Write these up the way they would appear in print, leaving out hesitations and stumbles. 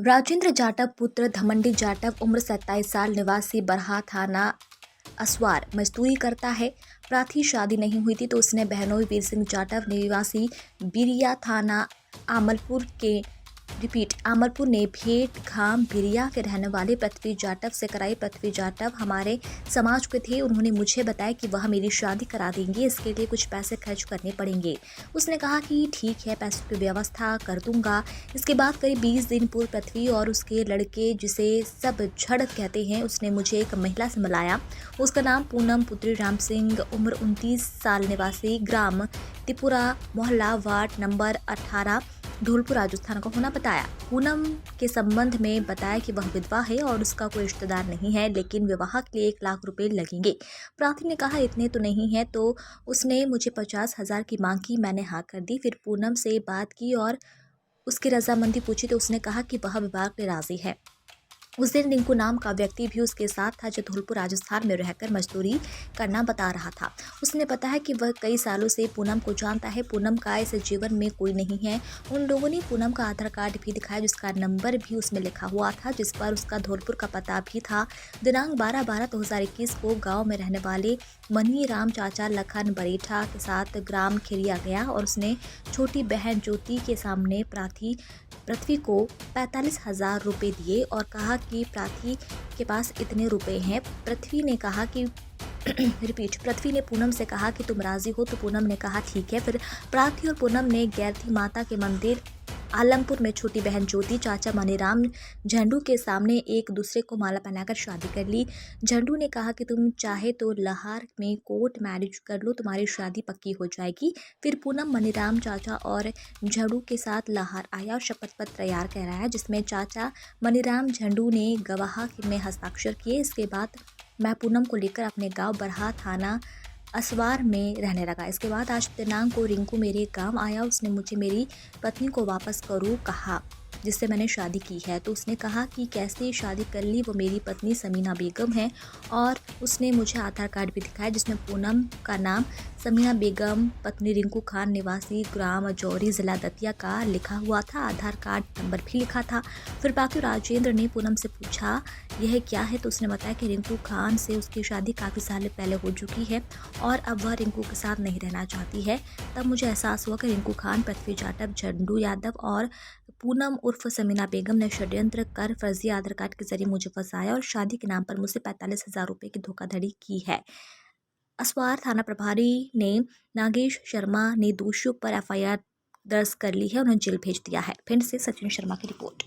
राजेंद्र जाटव पुत्र धमंडी जाटव उम्र 27 साल निवासी बरहा थाना असवार मजदूरी करता है। प्राथी शादी नहीं हुई थी तो उसने बहनोई वीर सिंह जाटव निवासी बिरिया थाना आमलपुर ने भेंट घाम बिरिया के रहने वाले पृथ्वी जाटव से कराई। पृथ्वी जाटव हमारे समाज के थे। उन्होंने मुझे बताया कि वह मेरी शादी करा देंगे, इसके लिए कुछ पैसे खर्च करने पड़ेंगे। उसने कहा कि ठीक है, पैसों की व्यवस्था कर दूंगा। इसके बाद करीब 20 दिन पूर्व पृथ्वी और उसके लड़के, जिसे सब झड़क कहते हैं, उसने मुझे एक महिला से मिलाया। उसका नाम पूनम पुत्री राम सिंह, उम्र 29 साल, निवासी ग्राम त्रिपुरा, मोहल्ला वार्ड नंबर 18, धौलपुर, राजस्थान का होना बताया। पूनम के संबंध में बताया कि वह विधवा है और उसका कोई रिश्तेदार नहीं है, लेकिन विवाह के लिए 1 लाख रुपए लगेंगे। प्रार्थी ने कहा इतने तो नहीं है, तो उसने मुझे 50,000 की मांग की। मैंने हाँ कर दी। फिर पूनम से बात की और उसकी रजामंदी पूछी तो उसने कहा कि वह विवाह के राजी है। उस दिन रिंकू नाम का व्यक्ति भी उसके साथ था, जो धौलपुर राजस्थान में रहकर मजदूरी करना बता रहा था। उसने बताया कि वह कई सालों से पूनम को जानता है। पूनम का इस जीवन में कोई नहीं है। उन लोगों ने पूनम का आधार कार्ड भी दिखाया, जिसका नंबर भी उसमें लिखा हुआ था, जिस पर उसका धौलपुर का पता भी था। दिनांक 12/12/2021 को गाँव में रहने वाले मनी राम चाचा लखन बरेठा के साथ ग्राम खिरिया गया और उसने छोटी बहन ज्योति के सामने पृथ्वी को 45,000 रुपये दिए और कहा कि प्रार्थी के पास इतने रुपए हैं। पृथ्वी ने कहा कि पृथ्वी ने पूनम से कहा कि तुम राजी हो, तो पूनम ने कहा ठीक है। फिर प्रार्थी और पूनम ने गैरथी माता के मंदिर आलमपुर में छोटी बहन ज्योति, चाचा मनीराम झंडू के सामने एक दूसरे को माला पहनाकर शादी कर ली। झंडू ने कहा कि तुम चाहे तो लहार में कोर्ट मैरिज कर लो, तुम्हारी शादी पक्की हो जाएगी। फिर पूनम मनीराम चाचा और झंडू के साथ लहार आया और शपथ पत्र तैयार कराया, जिसमें चाचा मनीराम झंडू ने गवाह में हस्ताक्षर किए। इसके बाद मैं पूनम को लेकर अपने गाँव बरहा थाना असवार में रहने लगा। इसके बाद आज दिनांक को रिंकू मेरे गांव आया। उसने मुझे मेरी पत्नी को वापस करो कहा, जिससे मैंने शादी की है। तो उसने कहा कि कैसे शादी कर ली, वो मेरी पत्नी समीना बेगम है। और उसने मुझे आधार कार्ड भी दिखाया, जिसमें पूनम का नाम समीना बेगम, पत्नी रिंकू खान, निवासी ग्राम जौरी, जिला दतिया का लिखा हुआ था। आधार कार्ड नंबर भी लिखा था। फिर बाकी राजेंद्र ने पूनम से पूछा यह क्या है, तो उसने बताया कि रिंकू खान से उसकी शादी काफ़ी साल पहले हो चुकी है और अब वह रिंकू के साथ नहीं रहना चाहती है। तब मुझे एहसास हुआ कि रिंकू खान, पृथ्वी जाटव, झंडू यादव और पूनम उर्फ समीना बेगम ने षड्यंत्र कर फर्जी आधार कार्ड के जरिए मुझे फंसाया और शादी के नाम पर मुझसे 45,000 रुपये की धोखाधड़ी की है। असवार थाना प्रभारी ने नागेश शर्मा ने दोषियों पर FIR दर्ज कर ली है, उन्हें जेल भेज दिया है। भिंड से सचिन शर्मा की रिपोर्ट।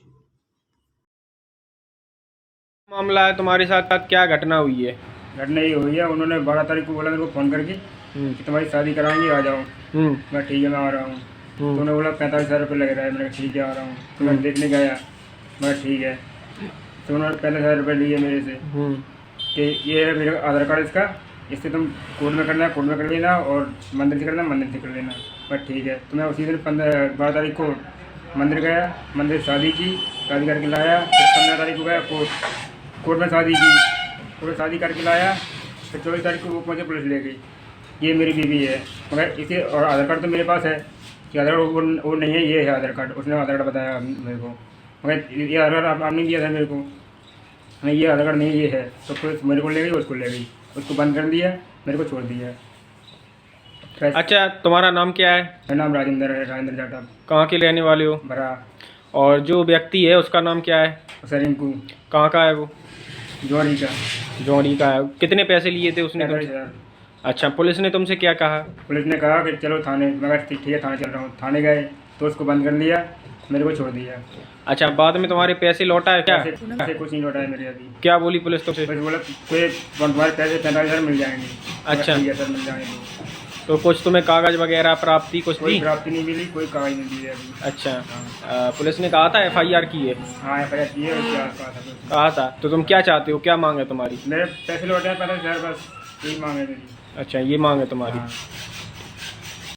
मामला है तुम्हारे साथ, क्या घटना हुई है? घटना ये हुई है, उन्होंने 12 तारीख को बोला मेरे को फ़ोन करके कि तुम्हारी शादी कराएंगे, आ जाओ। मैं ठीक है, मैं आ रहा हूँ। तो उन्होंने बोला 45,000 रुपये लग रहा है। मैंने ठीक है, आ रहा हूँ। तो मैं देखने गया, मैं ठीक है। तो उन्होंने 45,000 रुपये लिए मेरे से कि ये है मेरा आधार कार्ड, इससे तुम कोर्ट में करना है, कोर्ट में कर लेना, और मंदिर से करना, मंदिर से कर लेना। मैं ठीक है। तो मैं उसी दिन 12 तारीख को मंदिर गया, मंदिर शादी की, शादी करके लाया। फिर 15 तारीख को गया कोर्ट में शादी की, कोर्ट में शादी करके लाया। फिर 24 तारीख को वो मुझे पुलिस ले गई। ये मेरी बीवी है, मगर इसे और आधार कार्ड तो मेरे पास है कि आधार कार्ड वो नहीं है, ये है आधार कार्ड। उसने आधार कार्ड बताया मेरे को, मगर ये आधार कार्ड आपने दिया था मेरे को, नहीं ये आधार कार्ड नहीं, ये है। तो पुलिस मेरे को ले गई, उसको ले गई, उसको बंद कर दिया, मेरे को छोड़ दिया। अच्छा, तुम्हारा नाम क्या है? मेरा नाम राजेंद्र जाटव। कहाँ के रहने वाले हो? भरा। और जो व्यक्ति है उसका नाम क्या है? रिंकू। कहाँ का है वो? जौहरी का। जौहरी का है। कितने पैसे लिए थे उसने तुमसे? 45,000। अच्छा, पुलिस ने तुमसे क्या कहा? पुलिस ने कहा कि चलो थाने। मगर ठीक है, थाने चल रहा हूँ। थाने गए तो उसको बंद कर लिया, मेरे को छोड़ दिया। अच्छा, बाद में तुम्हारे पैसे लौटा है क्या? पैसे कुछ नहीं लौटा है मेरे अभी। क्या बोली पुलिस तुमसे? बस बोला कोई तुम्हारे पैसे 45,000 मिल जाएंगे। अच्छा। ठीक है सर, मिल जाएंगे। तो कुछ तुम्हें कागज वगैरह प्राप्ति कुछ कोई दी? प्राप्ति नहीं मिली, कोई कागज नहीं दिए अभी। अच्छा, पुलिस ने कहा था FIR की है? हाँ, FIR की है। कहा था। तो तुम क्या चाहते हो, क्या मांग है तुम्हारी? मेरे पैसे लौटे हैं 45,000, बस यही मांग है मेरी। अच्छा, ये मांग है तुम्हारी। हाँ।